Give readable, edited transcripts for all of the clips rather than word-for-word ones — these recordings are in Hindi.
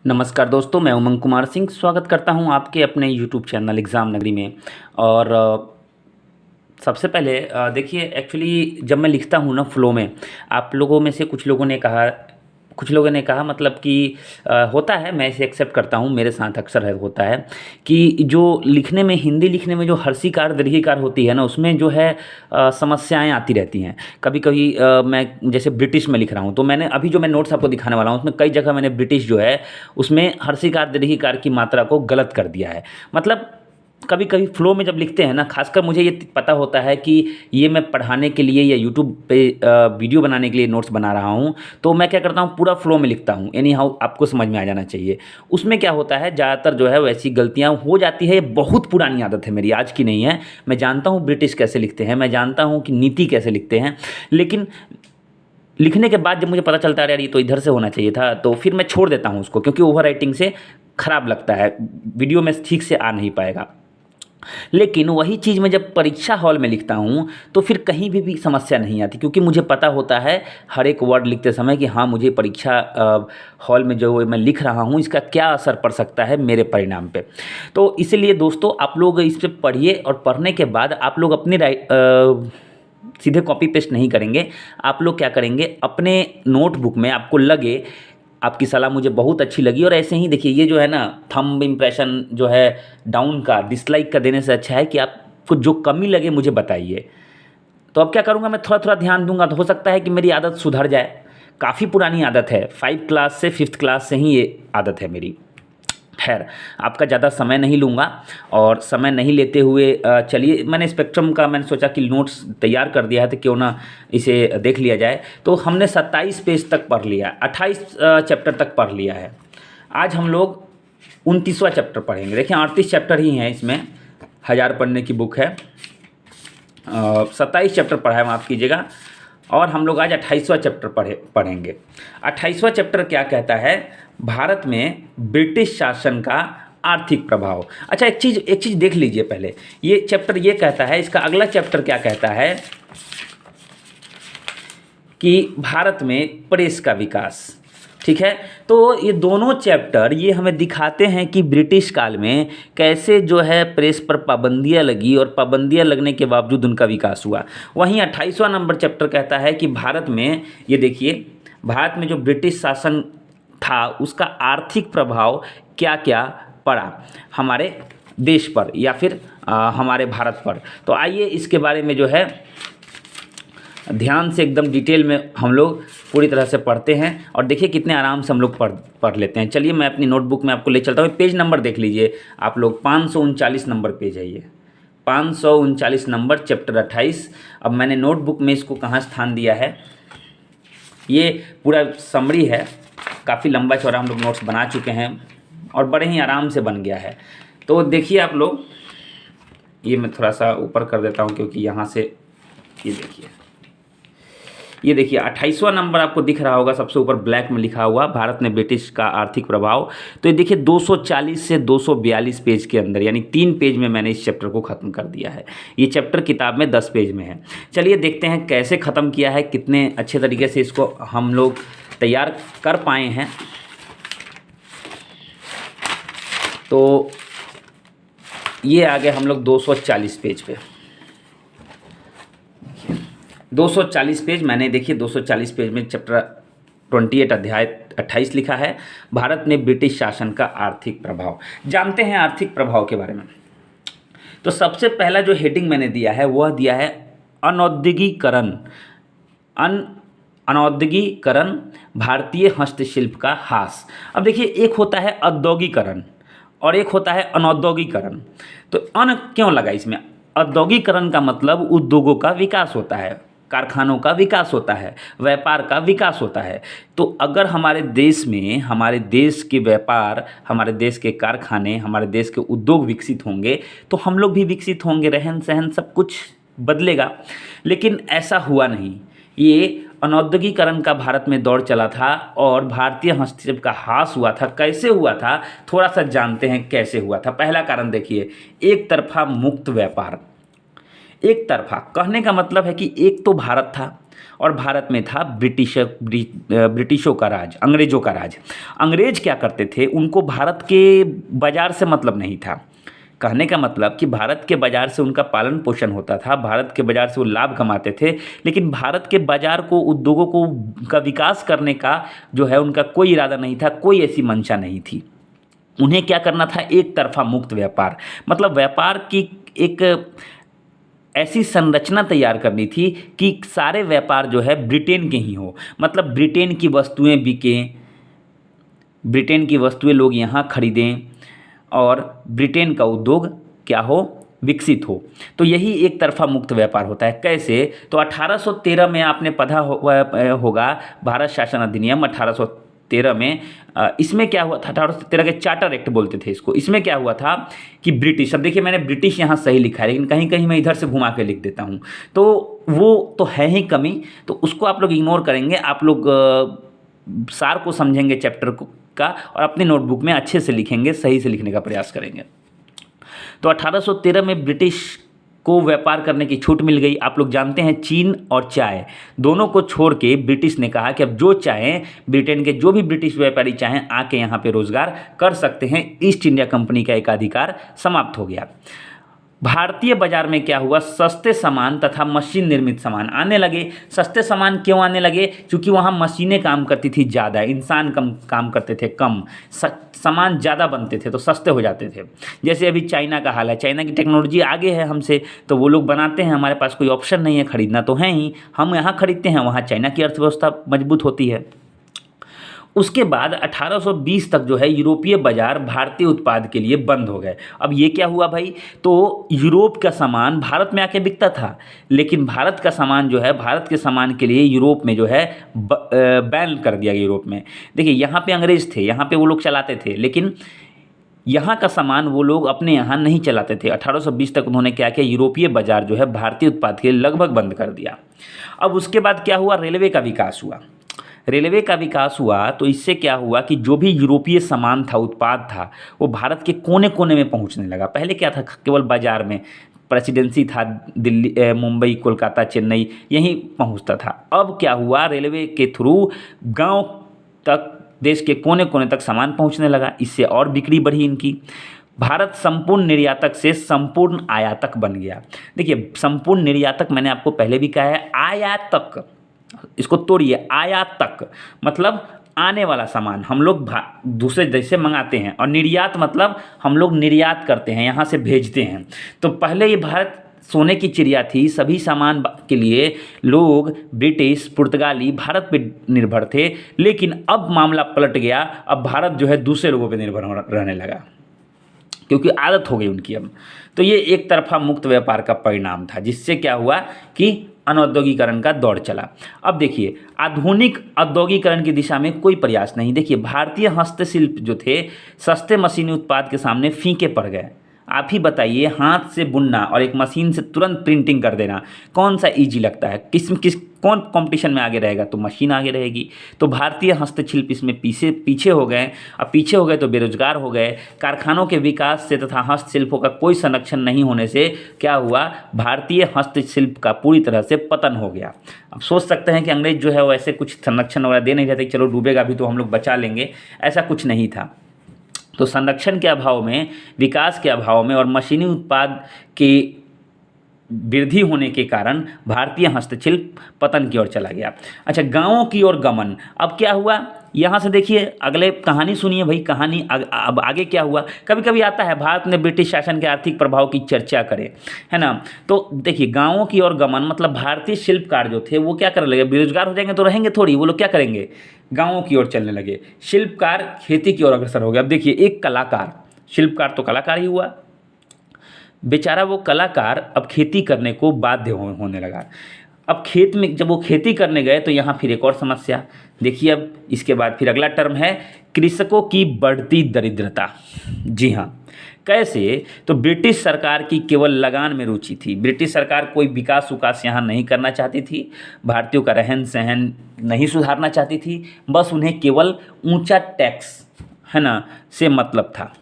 नमस्कार दोस्तों, मैं उमंग कुमार सिंह स्वागत करता हूं आपके अपने यूट्यूब चैनल एग्ज़ाम नगरी में। और सबसे पहले देखिए एक्चुअली जब मैं लिखता हूं ना फ़्लो में, आप लोगों में से कुछ लोगों ने कहा मतलब कि होता है, मैं इसे एक्सेप्ट करता हूं, मेरे साथ अक्सर है होता है कि जो लिखने में हिंदी लिखने में जो हर्षीकार दीर्घिकार होती है ना, उसमें जो है समस्याएँ आती रहती हैं। कभी-कभी मैं जैसे ब्रिटिश में लिख रहा हूँ, तो मैंने अभी जो मैं नोट्स आपको दिखाने वाला हूँ, उसमें कई जगह मैंने ब्रिटिश जो है, उसमें हर्षीकार दीर्घिकार की मात्रा को गलत कर दिया है। मतलब कभी कभी फ्लो में जब लिखते हैं ना, खासकर मुझे ये पता होता है कि ये मैं पढ़ाने के लिए या यूट्यूब पे वीडियो बनाने के लिए नोट्स बना रहा हूँ, तो मैं क्या करता हूँ, पूरा फ्लो में लिखता हूँ। एनी हाउ आपको समझ में आ जाना चाहिए। उसमें क्या होता है, ज़्यादातर जो है वैसी गलतियाँ हो जाती है। ये बहुत पुरानी आदत है मेरी, आज की नहीं है। मैं जानता हूँ ब्रिटिश कैसे लिखते हैं, मैं जानता हूँ कि नीति कैसे लिखते हैं, लेकिन लिखने के बाद जब मुझे पता चलता है यार ये तो इधर से होना चाहिए था, तो फिर मैं छोड़ देता हूँ उसको, क्योंकि ओवर राइटिंग से ख़राब लगता है, वीडियो में ठीक से आ नहीं पाएगा। लेकिन वही चीज़ मैं जब परीक्षा हॉल में लिखता हूँ, तो फिर कहीं भी समस्या नहीं आती, क्योंकि मुझे पता होता है हर एक वर्ड लिखते समय कि हाँ, मुझे परीक्षा हॉल में जो मैं लिख रहा हूँ, इसका क्या असर पड़ सकता है मेरे परिणाम पे। तो इसीलिए दोस्तों, आप लोग इस पे पढ़िए, और पढ़ने के बाद आप लोग अपनी सीधे कॉपी पेस्ट नहीं करेंगे। आप लोग क्या करेंगे, अपने नोटबुक में आपको लगे, आपकी सलाह मुझे बहुत अच्छी लगी, और ऐसे ही देखिए, ये जो है ना थंब इम्प्रेशन जो है डाउन का, डिसलाइक का देने से अच्छा है कि आपको जो कमी लगे मुझे बताइए। तो अब क्या करूँगा, मैं थोड़ा थोड़ा ध्यान दूंगा, तो हो सकता है कि मेरी आदत सुधर जाए। काफ़ी पुरानी आदत है, 5 क्लास से 5th क्लास से ही ये आदत है मेरी। खैर, आपका ज़्यादा समय नहीं लूँगा, और समय नहीं लेते हुए चलिए, मैंने स्पेक्ट्रम का मैंने सोचा कि नोट्स तैयार कर दिया है, तो क्यों ना इसे देख लिया जाए। तो हमने 27 पेज तक पढ़ लिया, 28 चैप्टर तक पढ़ लिया है। आज हम लोग 29वां चैप्टर पढ़ेंगे। देखिए 38 चैप्टर ही हैं इसमें, 1000 पढ़ने की बुक है। 27 चैप्टर पढ़ा है, माफ़ कीजिएगा। और हम लोग आज 28वां चैप्टर पढ़ेंगे। 28वां चैप्टर क्या कहता है, भारत में ब्रिटिश शासन का आर्थिक प्रभाव। अच्छा, एक चीज़ देख लीजिए पहले। ये चैप्टर ये कहता है, इसका अगला चैप्टर क्या कहता है कि भारत में प्रेस का विकास। ठीक है, तो ये दोनों चैप्टर ये हमें दिखाते हैं कि ब्रिटिश काल में कैसे जो है प्रेस पर पाबंदियां लगी, और पाबंदियां लगने के बावजूद उनका विकास हुआ। वहीं 28वां नंबर चैप्टर कहता है कि भारत में, ये देखिए, भारत में जो ब्रिटिश शासन था उसका आर्थिक प्रभाव क्या क्या पड़ा हमारे देश पर, या फिर हमारे भारत पर। तो आइए इसके बारे में जो है ध्यान से एकदम डिटेल में हम लोग पूरी तरह से पढ़ते हैं, और देखिए कितने आराम से हम लोग पढ़ लेते हैं। चलिए मैं अपनी नोटबुक में आपको ले चलता हूँ। पेज नंबर देख लीजिए आप लोग, 539 नंबर पेज है ये, 539 नंबर, चैप्टर 28। अब मैंने नोटबुक में इसको कहाँ स्थान दिया है, ये पूरा समरी है, काफ़ी लंबा चौड़ा हम लोग नोट्स बना चुके हैं, और बड़े ही आराम से बन गया है। तो देखिए आप लोग, ये मैं थोड़ा सा ऊपर कर देता हूँ, क्योंकि यहाँ से ये देखिए 28वां नंबर आपको दिख रहा होगा सबसे ऊपर ब्लैक में लिखा हुआ, भारत में ब्रिटिश का आर्थिक प्रभाव। तो ये देखिए 240 से 242 पेज के अंदर, यानी 3 पेज में मैंने इस चैप्टर को ख़त्म कर दिया है। ये चैप्टर किताब में 10 पेज में है। चलिए देखते हैं कैसे ख़त्म किया है, कितने अच्छे तरीके से इसको हम लोग तैयार कर पाए हैं। तो ये आ गए हम लोग 240 पेज पे। 240 पेज मैंने, देखिए 240 पेज में चैप्टर 28 अध्याय 28 लिखा है, भारत में ब्रिटिश शासन का आर्थिक प्रभाव। जानते हैं आर्थिक प्रभाव के बारे में। तो सबसे पहला जो हेडिंग मैंने दिया है वह दिया है अनौद्योगिकरण। अनौद्योगिकरण, भारतीय हस्तशिल्प का ह्रास। अब देखिए, एक होता है औद्योगिकरण और एक होता है अनौद्योगिकरण। तो अन क्यों लगा इसमें? औद्योगिकरण का मतलब उद्योगों का विकास होता है, कारखानों का विकास होता है, व्यापार का विकास होता है। तो अगर हमारे देश में, हमारे देश के व्यापार, हमारे देश के कारखाने, हमारे देश के उद्योग विकसित होंगे, तो हम लोग भी विकसित होंगे, रहन सहन सब कुछ बदलेगा। लेकिन ऐसा हुआ नहीं। ये अनौद्योगिकरण का भारत में दौर चला था, और भारतीय हस्तशिल्प का ह्रास हुआ था। कैसे हुआ था, थोड़ा सा जानते हैं कैसे हुआ था। पहला कारण देखिए, एक तरफा मुक्त व्यापार। एक तरफा कहने का मतलब है कि एक तो भारत था, और भारत में था ब्रिटिशों का राज, अंग्रेज़ों का राज। अंग्रेज़ क्या करते थे, उनको भारत के बाज़ार से मतलब नहीं था। कहने का मतलब कि भारत के बाज़ार से उनका पालन पोषण होता था, भारत के बाज़ार से वो लाभ कमाते थे, लेकिन भारत के बाज़ार को, उद्योगों को का विकास करने का जो है उनका कोई इरादा नहीं था, कोई ऐसी मंशा नहीं थी। उन्हें क्या करना था, एक तरफा मुक्त व्यापार, मतलब व्यापार की एक ऐसी संरचना तैयार करनी थी कि सारे व्यापार जो है ब्रिटेन के ही हो, मतलब ब्रिटेन की वस्तुएं बिकें, ब्रिटेन की वस्तुएं लोग यहाँ खरीदें और ब्रिटेन का उद्योग क्या हो, विकसित हो। तो यही एक तरफा मुक्त व्यापार होता है। कैसे, तो 1813 में आपने पढ़ा होगा भारत शासन अधिनियम 1813 में। इसमें क्या हुआ था, 1813 के चार्टर एक्ट बोलते थे इसको। इसमें क्या हुआ था कि ब्रिटिश, अब देखिए मैंने ब्रिटिश यहाँ सही लिखा है, लेकिन कहीं कहीं मैं इधर से घुमा के लिख देता हूँ, तो वो तो है ही कमी, तो उसको आप लोग इग्नोर करेंगे। आप लोग सार को समझेंगे चैप्टर को का, और अपनी नोटबुक में अच्छे से लिखेंगे, सही से लिखने का प्रयास करेंगे। तो 1813 में ब्रिटिश को व्यापार करने की छूट मिल गई। आप लोग जानते हैं चीन और चाय दोनों को छोड़ के ब्रिटिश ने कहा कि अब जो चाहें, ब्रिटेन के जो भी ब्रिटिश व्यापारी चाहें आके यहाँ पे रोजगार कर सकते हैं। ईस्ट इंडिया कंपनी का एकाधिकार समाप्त हो गया। भारतीय बाजार में क्या हुआ, सस्ते सामान तथा मशीन निर्मित सामान आने लगे। सस्ते सामान क्यों आने लगे, क्योंकि वहाँ मशीनें काम करती थी ज़्यादा, इंसान कम काम करते थे, कम सामान ज़्यादा बनते थे तो सस्ते हो जाते थे। जैसे अभी चाइना का हाल है, चाइना की टेक्नोलॉजी आगे है हमसे, तो वो लोग बनाते हैं, हमारे पास कोई ऑप्शन नहीं है, खरीदना तो है ही, हम यहाँ खरीदते हैं, वहाँ चाइना की अर्थव्यवस्था मजबूत होती है। उसके बाद 1820 तक जो है यूरोपीय बाजार भारतीय उत्पाद के लिए बंद हो गए। अब ये क्या हुआ भाई, तो यूरोप का सामान भारत में आके बिकता था, लेकिन भारत का सामान जो है, भारत के सामान के लिए यूरोप में जो है बैन कर दिया गया। यूरोप में देखिए, यहाँ पे अंग्रेज थे, यहाँ पे वो लोग चलाते थे, लेकिन यहाँ का सामान वो लोग अपने यहाँ नहीं चलाते थे। 1820 तक उन्होंने क्या किया, यूरोपीय बाजार जो है भारतीय उत्पाद के लिए लगभग बंद कर दिया। अब उसके बाद क्या हुआ, रेलवे का विकास हुआ। रेलवे का विकास हुआ तो इससे क्या हुआ कि जो भी यूरोपीय सामान था, उत्पाद था, वो भारत के कोने कोने में पहुंचने लगा। पहले क्या था, केवल बाजार में, प्रेसिडेंसी था दिल्ली, मुंबई, कोलकाता, चेन्नई, यहीं पहुंचता था। अब क्या हुआ, रेलवे के थ्रू गांव तक, देश के कोने कोने तक सामान पहुंचने लगा। इससे और बिक्री बढ़ी इनकी। भारत संपूर्ण निर्यातक से संपूर्ण आयातक बन गया। देखिए, संपूर्ण निर्यातक मैंने आपको पहले भी कहा है, आयातक, इसको तोड़िए, आयातक मतलब आने वाला सामान हम लोग दूसरे देश से मंगाते हैं, और निर्यात मतलब हम लोग निर्यात करते हैं, यहाँ से भेजते हैं। तो पहले ये भारत सोने की चिड़िया थी, सभी सामान के लिए लोग ब्रिटिश, पुर्तगाली भारत पे निर्भर थे, लेकिन अब मामला पलट गया। अब भारत जो है दूसरे लोगों पे निर्भर रहने लगा, क्योंकि आदत हो गई उनकी अब। तो ये एक तरफा मुक्त व्यापार का परिणाम था, जिससे क्या हुआ कि अनौद्योगिकरण का दौर चला। अब देखिए, आधुनिक औद्योगिकरण की दिशा में कोई प्रयास नहीं। देखिए, भारतीय हस्तशिल्प जो थे, सस्ते मशीनी उत्पाद के सामने फीके पड़ गए। आप ही बताइए, हाथ से बुनना और एक मशीन से तुरंत प्रिंटिंग कर देना, कौन सा इजी लगता है, कौन कंपटीशन में आगे रहेगा, तो मशीन आगे रहेगी। तो भारतीय हस्तशिल्प इसमें पीछे हो गए। अब पीछे हो गए तो बेरोजगार हो गए। कारखानों के विकास से तथा हस्तशिल्पों का कोई संरक्षण नहीं होने से क्या हुआ, भारतीय हस्तशिल्प का पूरी तरह से पतन हो गया। अब सोच सकते हैं कि अंग्रेज जो है वो ऐसे कुछ संरक्षण वगैरह दे नहीं रहे थे, चलो डूबेगा भी तो हम लोग बचा लेंगे, ऐसा कुछ नहीं था। तो संरक्षण के अभाव में, विकास के अभाव में और मशीनी उत्पाद के वृद्धि होने के कारण भारतीय हस्तशिल्प पतन की ओर चला गया। अच्छा, गांवों की ओर गमन। अब क्या हुआ, यहाँ से देखिए, अगले कहानी सुनिए भाई, कहानी अब आगे क्या हुआ। कभी कभी आता है भारत ने ब्रिटिश शासन के आर्थिक प्रभाव की चर्चा करें, है ना। तो देखिए, गांवों की ओर गमन मतलब भारतीय शिल्पकार जो थे वो क्या करने लगे, बेरोजगार हो जाएंगे तो रहेंगे थोड़ी, वो लोग क्या करेंगे, गाँवों की ओर चलने लगे। शिल्पकार खेती की ओर अग्रसर हो गया। अब देखिए, एक कलाकार, शिल्पकार तो कलाकार ही हुआ, बेचारा वो कलाकार अब खेती करने को बाध्य होने लगा। अब खेत में जब वो खेती करने गए तो यहाँ फिर एक और समस्या देखिए। अब इसके बाद फिर अगला टर्म है कृषकों की बढ़ती दरिद्रता। जी हाँ, कैसे, तो ब्रिटिश सरकार की केवल लगान में रुचि थी। ब्रिटिश सरकार कोई विकास यहाँ नहीं करना चाहती थी, भारतीयों का रहन सहन नहीं सुधारना चाहती थी, बस उन्हें केवल ऊंचा टैक्स, है ना, से मतलब था।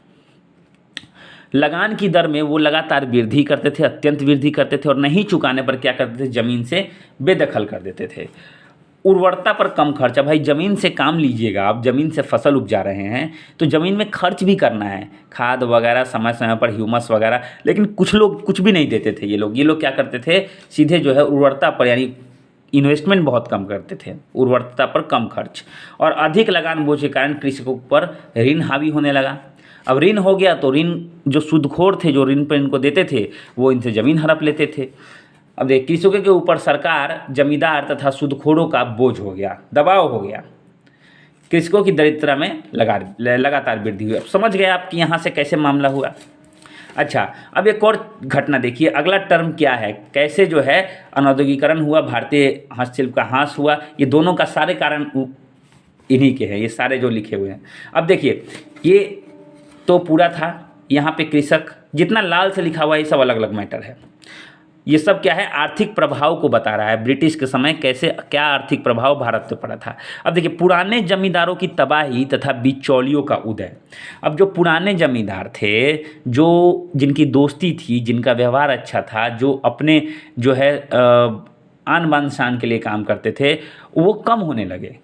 लगान की दर में वो लगातार वृद्धि करते थे, अत्यंत वृद्धि करते थे, और नहीं चुकाने पर क्या करते थे, ज़मीन से बेदखल कर देते थे। उर्वरता पर कम खर्च। अब भाई ज़मीन से काम लीजिएगा, आप ज़मीन से फसल उपजा रहे हैं तो ज़मीन में खर्च भी करना है, खाद वगैरह समय समय पर, ह्यूमस वगैरह। लेकिन कुछ लोग कुछ भी नहीं देते थे। ये लोग क्या करते थे, सीधे जो है उर्वरता पर, यानी इन्वेस्टमेंट बहुत कम करते थे, उर्वरता पर कम खर्च। और अधिक लगान बोझ के कारण कृषकों पर ऋण हावी होने लगा। अब ऋण हो गया तो ऋण, जो सूदखोर थे जो ऋण पर इनको देते थे, वो इनसे ज़मीन हड़प लेते थे। अब देखिए, कृषकों के ऊपर सरकार, जमींदार तथा सूदखोरों का बोझ हो गया, दबाव हो गया। कृषकों की दरिद्रता में लगातार वृद्धि हुई। अब समझ गए आप कि यहाँ से कैसे मामला हुआ। अच्छा, अब एक और घटना देखिए, अगला टर्म क्या है, कैसे जो है अनौद्योगिकरण हुआ, भारतीय हस्तशिल्प का ह्रास हुआ। ये दोनों का सारे कारण इन्हीं के हैं, ये सारे जो लिखे हुए हैं। अब देखिए, ये तो पूरा था, यहाँ पे कृषक, जितना लाल से लिखा हुआ है ये सब अलग अलग मैटर है। ये सब क्या है, आर्थिक प्रभाव को बता रहा है, ब्रिटिश के समय कैसे क्या आर्थिक प्रभाव भारत पे पड़ा था। अब देखिए, पुराने जमींदारों की तबाही तथा बिचौलियों का उदय। अब जो पुराने जमींदार थे, जो जिनकी दोस्ती थी, जिनका व्यवहार अच्छा था, जो अपने जो है आन बान शान के लिए काम करते थे, वो कम होने लगे,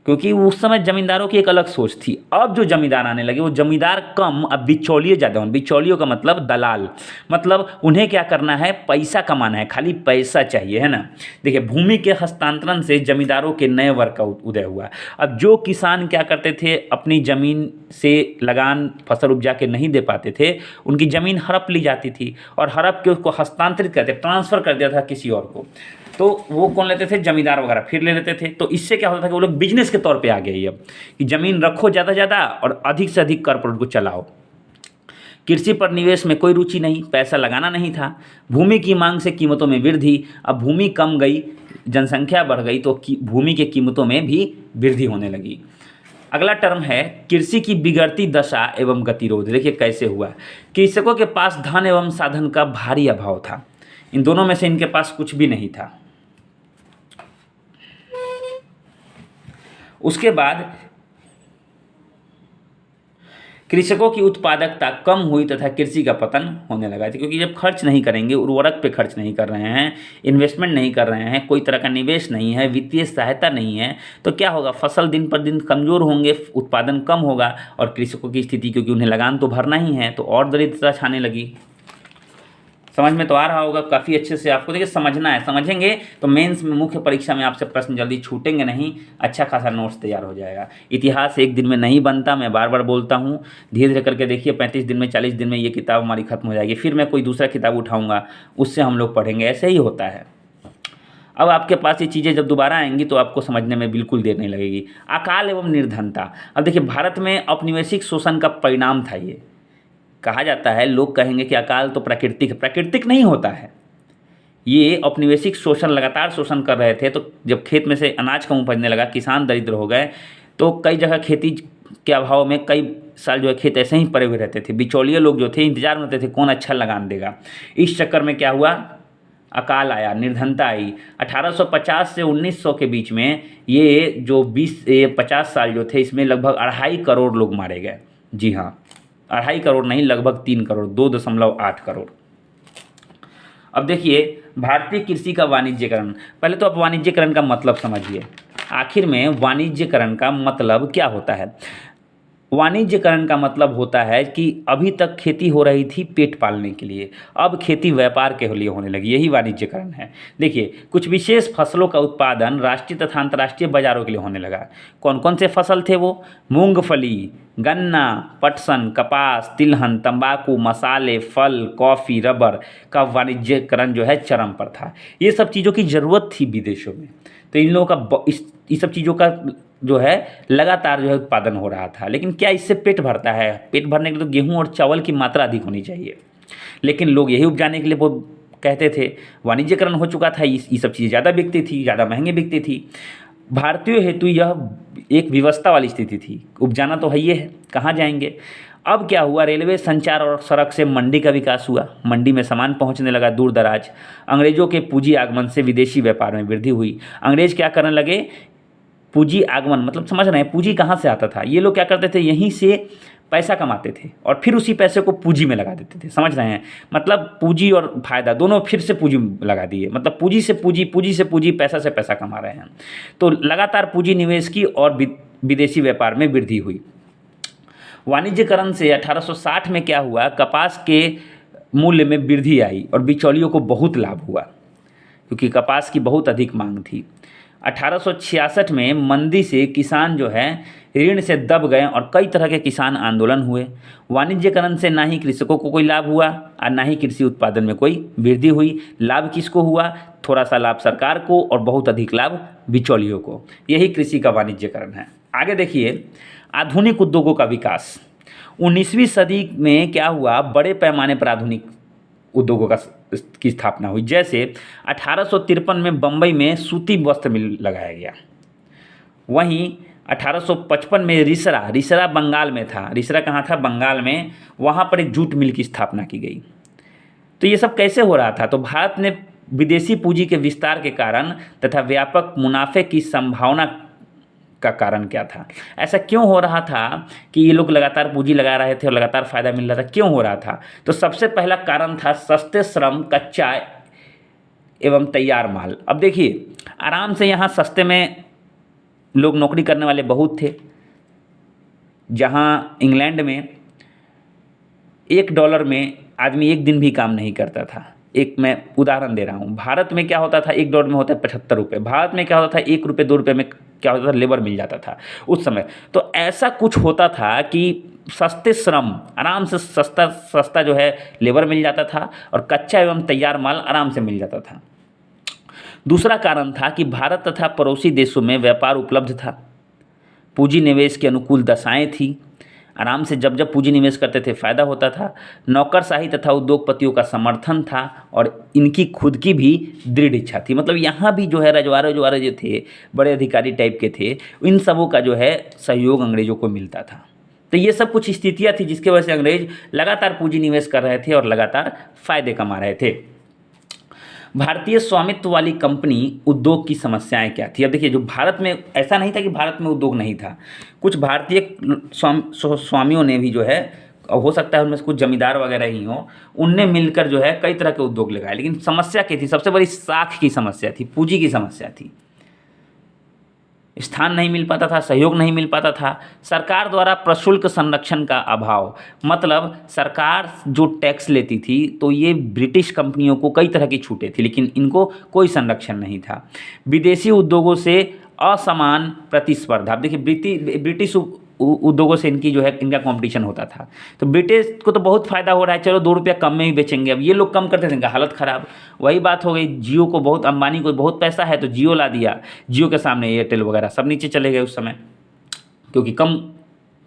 क्योंकि उस समय जमींदारों की एक अलग सोच थी। अब जो जमींदार आने लगे, वो जमींदार कम, अब बिचौलिए ज़्यादा हों। बिचौलियों का मतलब दलाल, मतलब उन्हें क्या करना है, पैसा कमाना है, खाली पैसा चाहिए, है ना। देखिए, भूमि के हस्तांतरण से जमींदारों के नए वर्ग का उदय हुआ। अब जो किसान क्या करते थे, अपनी ज़मीन से लगान फसल उपजा के नहीं दे पाते थे, उनकी ज़मीन हड़प ली जाती थी, और हड़प के उसको हस्तांतरित करते, ट्रांसफ़र कर दिया था किसी और को। तो वो कौन लेते थे, जमींदार वगैरह फिर ले लेते थे। तो इससे क्या होता था कि वो लोग बिजनेस के तौर पे आ गए ये, अब कि ज़मीन रखो ज़्यादा ज़्यादा और अधिक से अधिक कर पर उनको चलाओ। कृषि पर निवेश में कोई रुचि नहीं, पैसा लगाना नहीं था। भूमि की मांग से कीमतों में वृद्धि। अब भूमि कम गई, जनसंख्या बढ़ गई, तो भूमि के कीमतों में भी वृद्धि होने लगी। अगला टर्म है कृषि की बिगड़ती दशा एवं गतिरोध। देखिए कैसे हुआ, कृषकों के पास धन एवं साधन का भारी अभाव था। इन दोनों में से इनके पास कुछ भी नहीं था। उसके बाद कृषकों की उत्पादकता कम हुई तथा कृषि का पतन होने लगा, क्योंकि जब खर्च नहीं करेंगे, उर्वरक पे खर्च नहीं कर रहे हैं, इन्वेस्टमेंट नहीं कर रहे हैं, कोई तरह का निवेश नहीं है, वित्तीय सहायता नहीं है, तो क्या होगा, फसल दिन पर दिन कमज़ोर होंगे, उत्पादन कम होगा, और कृषकों की स्थिति, क्योंकि उन्हें लगान तो भरना ही है, तो और दरिद्रता छाने लगी। समझ में तो आ रहा होगा काफ़ी अच्छे से। आपको देखिए समझना है, समझेंगे तो मेंस में, मुख्य परीक्षा में आपसे प्रश्न जल्दी छूटेंगे नहीं, अच्छा खासा नोट्स तैयार हो जाएगा। इतिहास एक दिन में नहीं बनता, मैं बार बार बोलता हूँ। धीरे धीरे करके देखिए, 35 दिन में, 40 दिन में ये किताब हमारी खत्म हो जाएगी, फिर मैं कोई दूसरा किताब उठाऊँगा, उससे हम लोग पढ़ेंगे, ऐसे ही होता है। अब आपके पास ये चीज़ें जब दोबारा आएंगी तो आपको समझने में बिल्कुल देर नहीं लगेगी। अकाल एवं निर्धनता। अब देखिए, भारत में औपनिवेशिक शोषण का परिणाम था ये। कहा जाता है, लोग कहेंगे कि अकाल तो प्राकृतिक है, प्राकृतिक नहीं होता है ये। औपनिवेशिक शोषण, लगातार शोषण कर रहे थे, तो जब खेत में से अनाज कम उपजने लगा, किसान दरिद्र हो गए, तो कई जगह खेती के अभाव में कई साल जो है खेत ऐसे ही पड़े हुए रहते थे। बिचौलिए लोग जो थे, इंतजार में रहते थे कौन अच्छा लगान देगा। इस चक्कर में क्या हुआ, अकाल आया, निर्धनता आई। 1850 से 1900 के बीच में ये जो 50 साल जो थे, इसमें लगभग 2.5 करोड़ लोग मारे गए। जी हाँ, 2.5 करोड़ नहीं, लगभग 3 करोड़, 2.8 करोड़। अब देखिए, भारतीय कृषि का वाणिज्यकरण। पहले तो आप वाणिज्यकरण का मतलब समझिए। आखिर में वाणिज्यकरण का मतलब क्या होता है। वाणिज्यकरण का मतलब होता है कि अभी तक खेती हो रही थी पेट पालने के लिए, अब खेती व्यापार के लिए होने लगी, यही वाणिज्यकरण है। देखिए, कुछ विशेष फसलों का उत्पादन राष्ट्रीय तथा अंतर्राष्ट्रीय बाजारों के लिए होने लगा। कौन कौन से फसल थे वो, मूंगफली, गन्ना, पटसन, कपास, तिलहन, तंबाकू, मसाले, फल, कॉफ़ी, रबर का वाणिज्यकरण जो है चरम पर था। ये सब चीज़ों की ज़रूरत थी विदेशों में, तो इन लोगों का इस सब चीज़ों का जो है लगातार जो है उत्पादन हो रहा था। लेकिन क्या इससे पेट भरता है, पेट भरने के लिए तो गेहूं और चावल की मात्रा अधिक होनी चाहिए, लेकिन लोग यही उपजाने के लिए वो कहते थे। वाणिज्यकरण हो चुका था, ये सब चीज़ें ज़्यादा बिकती थी, ज़्यादा महंगी बिकती थी। भारतीयों हेतु यह एक विवशता वाली स्थिति थी, उपजाना तो है, ये है, कहाँ जाएंगे। अब क्या हुआ, रेलवे, संचार और सड़क से मंडी का विकास हुआ, मंडी में सामान पहुंचने लगा दूर दराज। अंग्रेजों के पूंजी आगमन से विदेशी व्यापार में वृद्धि हुई। अंग्रेज क्या करने लगे, पूंजी आगमन मतलब समझ रहे हैं पूंजी कहाँ से आता था, ये लोग क्या करते थे यहीं से पैसा कमाते थे और फिर उसी पैसे को पूंजी में लगा देते थे, समझ रहे हैं, मतलब पूंजी और फायदा दोनों फिर से पूंजी में लगा दिए, मतलब पूंजी से पूंजी, पूंजी से पूंजी, पैसा से पैसा कमा रहे हैं। तो लगातार पूंजी निवेश की और विदेशी व्यापार में वृद्धि हुई। वाणिज्यकरण से 1860 में क्या हुआ, कपास के मूल्य में वृद्धि आई और बिचौलियों को बहुत लाभ हुआ क्योंकि कपास की बहुत अधिक मांग थी। 1866 में मंदी से किसान जो है ऋण से दब गए और कई तरह के किसान आंदोलन हुए। वाणिज्यकरण से ना ही कृषकों को कोई लाभ हुआ और ना ही कृषि उत्पादन में कोई वृद्धि हुई। लाभ किसको हुआ, थोड़ा सा लाभ सरकार को और बहुत अधिक लाभ बिचौलियों को। यही कृषि का वाणिज्यकरण है। आगे देखिए, आधुनिक उद्योगों का विकास। 19वीं सदी में क्या हुआ, बड़े पैमाने पर आधुनिक उद्योगों की स्थापना हुई। जैसे 1853 में बम्बई में सूती वस्त्र मिल लगाया गया। वहीं 1855 में रिसरा बंगाल में था, रिसरा कहाँ था, बंगाल में, वहाँ पर एक जूट मिल की स्थापना की गई। तो ये सब कैसे हो रहा था, तो भारत ने विदेशी पूंजी के विस्तार के कारण तथा व्यापक मुनाफे की संभावना का कारण क्या था, ऐसा क्यों हो रहा था कि ये लोग लगातार पूंजी लगा रहे थे और लगातार फायदा मिल रहा था, क्यों हो रहा था, तो सबसे पहला कारण था सस्ते श्रम, कच्चा एवं तैयार माल। अब देखिए, आराम से यहाँ सस्ते में लोग नौकरी करने वाले बहुत थे। जहाँ इंग्लैंड में $1 में आदमी एक दिन भी काम नहीं करता था। एक मैं उदाहरण दे रहा हूँ, भारत में क्या होता था, $1 में होता है 75 रुपये। भारत में क्या होता था, ₹1 2 में क्या होता था, लेबर मिल जाता था उस समय। तो ऐसा कुछ होता था कि सस्ते श्रम, आराम से सस्ता जो है लेबर मिल जाता था और कच्चा एवं तैयार माल आराम से मिल जाता था। दूसरा कारण था कि भारत तथा पड़ोसी देशों में व्यापार उपलब्ध था, पूंजी निवेश की अनुकूल दशाएं थी, आराम से जब जब पूंजी निवेश करते थे फायदा होता था। नौकरशाही तथा उद्योगपतियों का समर्थन था और इनकी खुद की भी दृढ़ इच्छा थी। मतलब यहाँ भी जो है रजवाड़े जो थे, बड़े अधिकारी टाइप के थे, इन सबों का जो है सहयोग अंग्रेजों को मिलता था। तो ये सब कुछ स्थितियाँ थी जिसकी वजह से अंग्रेज लगातार पूंजी निवेश कर रहे थे और लगातार फायदे कमा रहे थे। भारतीय स्वामित्व वाली कंपनी उद्योग की समस्याएं क्या थी। अब देखिए, जो भारत में, ऐसा नहीं था कि भारत में उद्योग नहीं था, कुछ भारतीय स्वामियों ने भी जो है, हो सकता है उनमें से कुछ जमींदार वगैरह ही हों, उनने मिलकर जो है कई तरह के उद्योग लगाए। लेकिन समस्या क्या थी, सबसे बड़ी साख की समस्या थी, पूंजी की समस्या थी। स्थान नहीं मिल पाता था, सहयोग नहीं मिल पाता था। सरकार द्वारा प्रशुल्क संरक्षण का अभाव, मतलब सरकार जो टैक्स लेती थी तो ये ब्रिटिश कंपनियों को कई तरह की छूटें थी, लेकिन इनको कोई संरक्षण नहीं था। विदेशी उद्योगों से असमान प्रतिस्पर्धा। अब देखिए, ब्रिटिश उद्योगों से इनकी जो है, इनका कंपटीशन होता था। तो ब्रिटिश को तो बहुत फ़ायदा हो रहा है, चलो ₹2 कम में ही बेचेंगे। अब ये लोग कम करते थे, इनका हालत ख़राब। वही बात हो गई, जियो को बहुत, अंबानी को बहुत पैसा है तो जियो ला दिया, जियो के सामने एयरटेल वगैरह सब नीचे चले गए उस समय, क्योंकि कम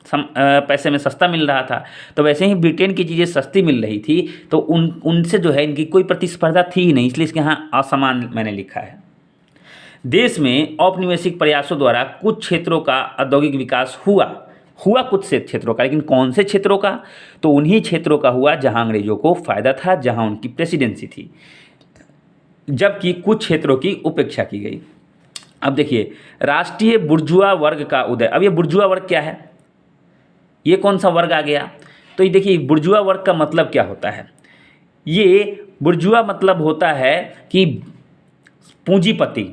पैसे में सस्ता मिल रहा था। तो वैसे ही ब्रिटेन की चीज़ें सस्ती मिल रही थी तो उनसे जो है इनकी कोई प्रतिस्पर्धा थी ही नहीं, इसलिए इसके यहाँ असमान मैंने लिखा है। देश में औपनिवेशिक प्रयासों द्वारा कुछ क्षेत्रों का औद्योगिक विकास हुआ कुछ से क्षेत्रों का, लेकिन कौन से क्षेत्रों का, तो उन्हीं क्षेत्रों का हुआ जहां अंग्रेजों को फायदा था, जहां उनकी प्रेसिडेंसी थी, जबकि कुछ क्षेत्रों की उपेक्षा की गई। अब देखिए, राष्ट्रीय बुर्जुआ वर्ग का उदय। अब ये बुर्जुआ वर्ग क्या है, ये कौन सा वर्ग आ गया, तो ये देखिए, बुर्जुआ वर्ग का मतलब क्या होता है। ये बुर्जुआ मतलब होता है कि पूंजीपति,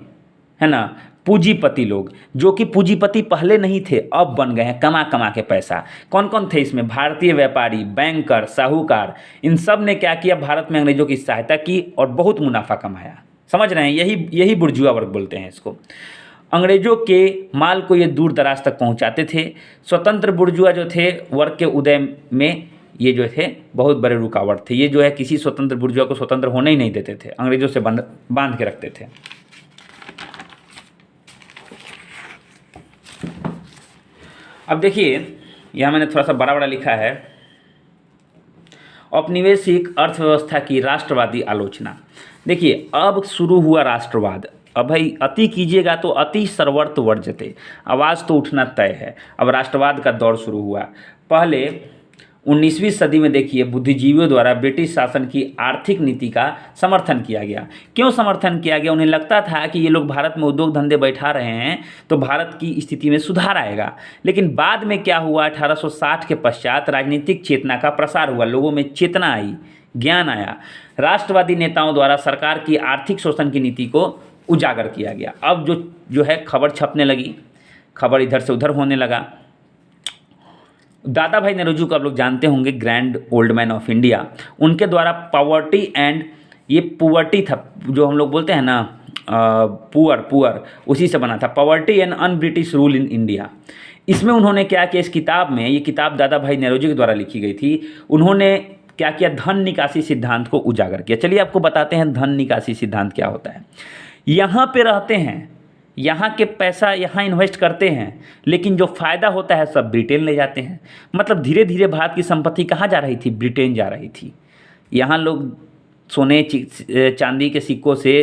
है ना, पूंजीपति लोग, जो कि पूंजीपति पहले नहीं थे, अब बन गए हैं कमा कमा के पैसा। कौन कौन थे इसमें, भारतीय व्यापारी, बैंकर, साहूकार, इन सब ने क्या किया, भारत में अंग्रेजों की सहायता की और बहुत मुनाफा कमाया। समझ रहे हैं, यही बुर्जुआ वर्ग बोलते हैं इसको। अंग्रेजों के माल को ये दूर दराज तक पहुंचाते थे। स्वतंत्र बुर्जुआ जो थे वर्ग के उदय में, ये जो थे बहुत बड़े रुकावट थे। ये जो है किसी स्वतंत्र बुर्जुआ को स्वतंत्र होने ही नहीं देते थे, अंग्रेजों से बांध के रखते थे। अब देखिए, यहाँ मैंने थोड़ा सा बड़ा लिखा है, औपनिवेशिक अर्थव्यवस्था की राष्ट्रवादी आलोचना। देखिए, अब शुरू हुआ राष्ट्रवाद। अब भाई अति कीजिएगा तो अति सर्वर्थ वर्जते, आवाज़ तो उठना तय है। अब राष्ट्रवाद का दौर शुरू हुआ। पहले 19वीं सदी में देखिए बुद्धिजीवियों द्वारा ब्रिटिश शासन की आर्थिक नीति का समर्थन किया गया। क्यों समर्थन किया गया? उन्हें लगता था कि ये लोग भारत में उद्योग धंधे बैठा रहे हैं तो भारत की स्थिति में सुधार आएगा। लेकिन बाद में क्या हुआ, 1860 के पश्चात राजनीतिक चेतना का प्रसार हुआ, लोगों में चेतना आई, ज्ञान आया। राष्ट्रवादी नेताओं द्वारा सरकार की आर्थिक शोषण की नीति को उजागर किया गया। अब जो है खबर छपने लगी, खबर इधर से उधर होने लगा। दादा भाई नौरोजी को आप लोग जानते होंगे, grand old man of India. उनके द्वारा पॉवर्टी एंड, ये पुअर्टी था जो हम लोग बोलते हैं ना, पुअर उसी से बना था, poverty and un British rule in India. इसमें उन्होंने क्या किया, इस किताब में, ये किताब दादा भाई नौरोजी के द्वारा लिखी गई थी, उन्होंने क्या किया, धन निकासी सिद्धांत को उजागर किया। चलिए आपको बताते हैं धन निकासी सिद्धांत क्या होता है। यहाँ पे रहते हैं, यहाँ के पैसा यहाँ इन्वेस्ट करते हैं, लेकिन जो फ़ायदा होता है सब ब्रिटेन ले जाते हैं। मतलब धीरे धीरे भारत की संपत्ति कहाँ जा रही थी, ब्रिटेन जा रही थी। यहाँ लोग सोने चांदी के सिक्कों से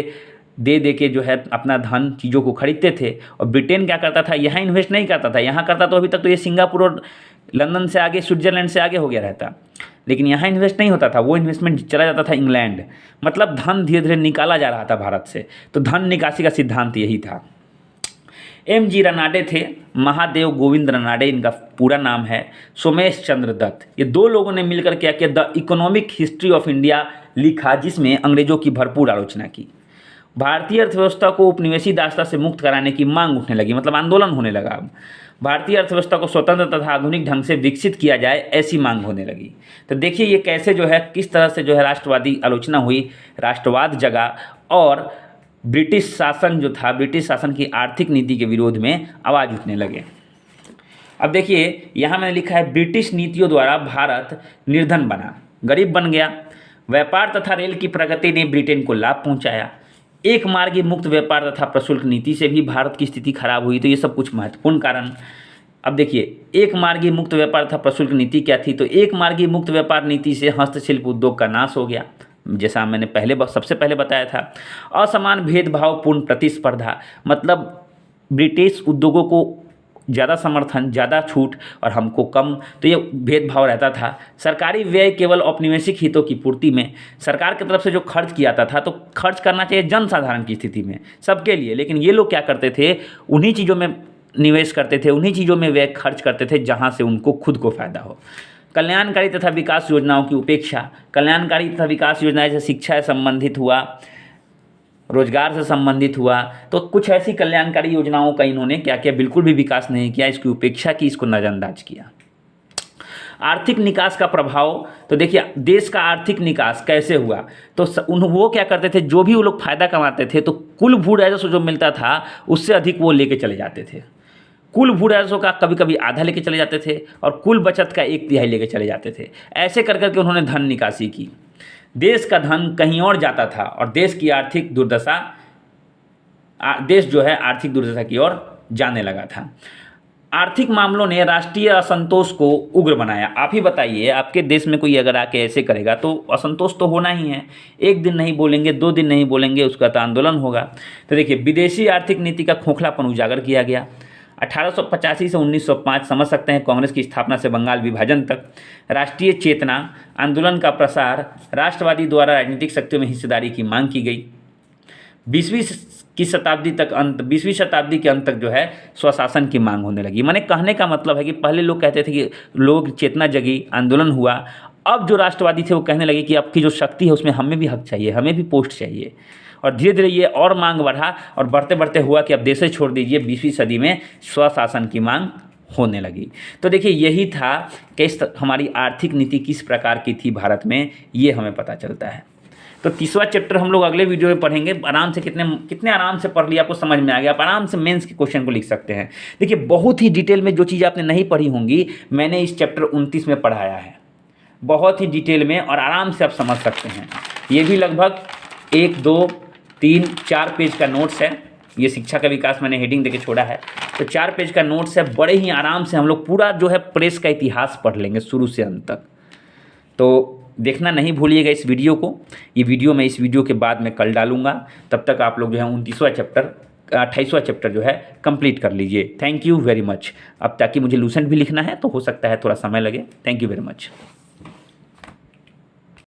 दे दे के जो है अपना धन चीज़ों को खरीदते थे, और ब्रिटेन क्या करता था, यहाँ इन्वेस्ट नहीं करता था। यहाँ करता तो अभी तक तो ये सिंगापुर और लंदन से आगे, स्विट्ज़रलैंड से आगे हो गया रहता, लेकिन यहाँ इन्वेस्ट नहीं होता था, वो इन्वेस्टमेंट चला जाता था इंग्लैंड। मतलब धन धीरे धीरे निकाला जा रहा था भारत से। तो धन निकासी का सिद्धांत यही था। M.G. रनाडे थे, महादेव गोविंद रनाडे इनका पूरा नाम है, सोमेश चंद्र दत्त, ये दो लोगों ने मिलकर क्या किया, the economic history of India लिखा, जिसमें अंग्रेजों की भरपूर आलोचना की। भारतीय अर्थव्यवस्था को उपनिवेशी दासता से मुक्त कराने की मांग उठने लगी, मतलब आंदोलन होने लगा। अब भारतीय अर्थव्यवस्था को स्वतंत्र तथा आधुनिक ढंग से विकसित किया जाए, ऐसी मांग होने लगी। तो देखिए ये कैसे जो है, किस तरह से जो है राष्ट्रवादी आलोचना हुई, राष्ट्रवाद जगा, और ब्रिटिश शासन जो था, ब्रिटिश शासन की आर्थिक नीति के विरोध में आवाज़ उठने लगे। अब देखिए यहाँ मैंने लिखा है, ब्रिटिश नीतियों द्वारा भारत निर्धन बना, गरीब बन गया। व्यापार तथा रेल की प्रगति ने ब्रिटेन को लाभ पहुँचाया। एक मार्गी मुक्त व्यापार तथा प्रशुल्क नीति से भी भारत की स्थिति खराब हुई। तो ये सब कुछ महत्वपूर्ण कारण। अब देखिए, एक मार्गी मुक्त व्यापार तथा प्रशुल्क नीति क्या थी, तो एक मार्गी मुक्त व्यापार नीति से हस्तशिल्प उद्योग का नाश हो गया, जैसा मैंने सबसे पहले बताया था। असमान भेदभावपूर्ण प्रतिस्पर्धा, मतलब ब्रिटिश उद्योगों को ज़्यादा समर्थन, ज़्यादा छूट और हमको कम, तो ये भेदभाव रहता था। सरकारी व्यय केवल औपनिवेशिक हितों की पूर्ति में, सरकार की तरफ से जो खर्च किया जाता था तो खर्च करना चाहिए जनसाधारण की स्थिति में, सबके लिए, लेकिन ये लोग क्या करते थे, उन्हीं चीज़ों में निवेश करते थे, उन्हीं चीज़ों में व्यय खर्च करते थे जहाँ से उनको खुद को फ़ायदा हो। कल्याणकारी तथा विकास योजनाओं की उपेक्षा, कल्याणकारी तथा विकास योजनाएं से शिक्षा से संबंधित हुआ, रोजगार से संबंधित हुआ, तो कुछ ऐसी कल्याणकारी योजनाओं का इन्होंने क्या किया, बिल्कुल भी विकास नहीं किया, इसकी उपेक्षा की, इसको नज़रअंदाज किया। आर्थिक निकास का प्रभाव, तो देखिए देश का आर्थिक निकास कैसे हुआ, तो वो क्या करते थे, जो भी वो लोग फायदा कमाते थे तो कुल भू राजस्व जो मिलता था उससे अधिक वो लेके चले जाते थे। कुल भू राजस्व का कभी कभी आधा लेके चले जाते थे और कुल बचत का 1/3 लेके चले जाते थे। ऐसे कर करके उन्होंने धन निकासी की। देश का धन कहीं और जाता था और देश की आर्थिक दुर्दशा, देश जो है आर्थिक दुर्दशा की ओर जाने लगा था। आर्थिक मामलों ने राष्ट्रीय असंतोष को उग्र बनाया। आप ही बताइए, आपके देश में कोई अगर आके ऐसे करेगा तो असंतोष तो होना ही है। एक दिन नहीं बोलेंगे, 2 दिन नहीं बोलेंगे, उसका तो आंदोलन होगा। तो देखिए, विदेशी आर्थिक नीति का खोखलापन उजागर किया गया। 1885 से 1905 समझ सकते हैं, कांग्रेस की स्थापना से बंगाल विभाजन तक। राष्ट्रीय चेतना आंदोलन का प्रसार, राष्ट्रवादी द्वारा राजनीतिक शक्तियों में हिस्सेदारी की मांग की गई। 20वीं शताब्दी के अंत तक जो है स्वशासन की मांग होने लगी। माने कहने का मतलब है कि पहले लोग कहते थे कि लोग चेतना जगी, आंदोलन हुआ, अब जो राष्ट्रवादी थे वो कहने लगे कि आपकी जो शक्ति है उसमें हमें भी हक चाहिए, हमें भी पोस्ट चाहिए। और धीरे धीरे ये और मांग बढ़ा और बढ़ते बढ़ते हुआ कि अब देश ही छोड़ दीजिए, 20वीं सदी में स्वशासन की मांग होने लगी। तो देखिए यही था कि हमारी आर्थिक नीति किस प्रकार की थी भारत में, ये हमें पता चलता है। तो 30वां चैप्टर हम लोग अगले वीडियो में पढ़ेंगे। आराम से कितने आराम से पढ़ लिया, आपको समझ में आ गया, आप आराम से मेंस के क्वेश्चन को लिख सकते हैं। देखिए बहुत ही डिटेल में जो चीज़ आपने नहीं पढ़ी होंगी, मैंने इस चैप्टर 29 में पढ़ाया है, बहुत ही डिटेल में, और आराम से आप समझ सकते हैं। ये भी लगभग 1, 2, 3, 4 पेज का नोट्स है। ये शिक्षा का विकास मैंने हेडिंग देके छोड़ा है, तो 4 पेज का नोट्स है। बड़े ही आराम से हम लोग पूरा जो है प्रेस का इतिहास पढ़ लेंगे शुरू से अंत तक। तो देखना नहीं भूलिएगा इस वीडियो को। ये वीडियो मैं इस वीडियो के बाद में कल डालूंगा। तब तक आप लोग जो है 29वां चैप्टर 28वां चैप्टर जो है कंप्लीट कर लीजिए। Thank you very much. अब ताकि मुझे लूसेंट भी लिखना है तो हो सकता है थोड़ा समय लगे। Thank you very much.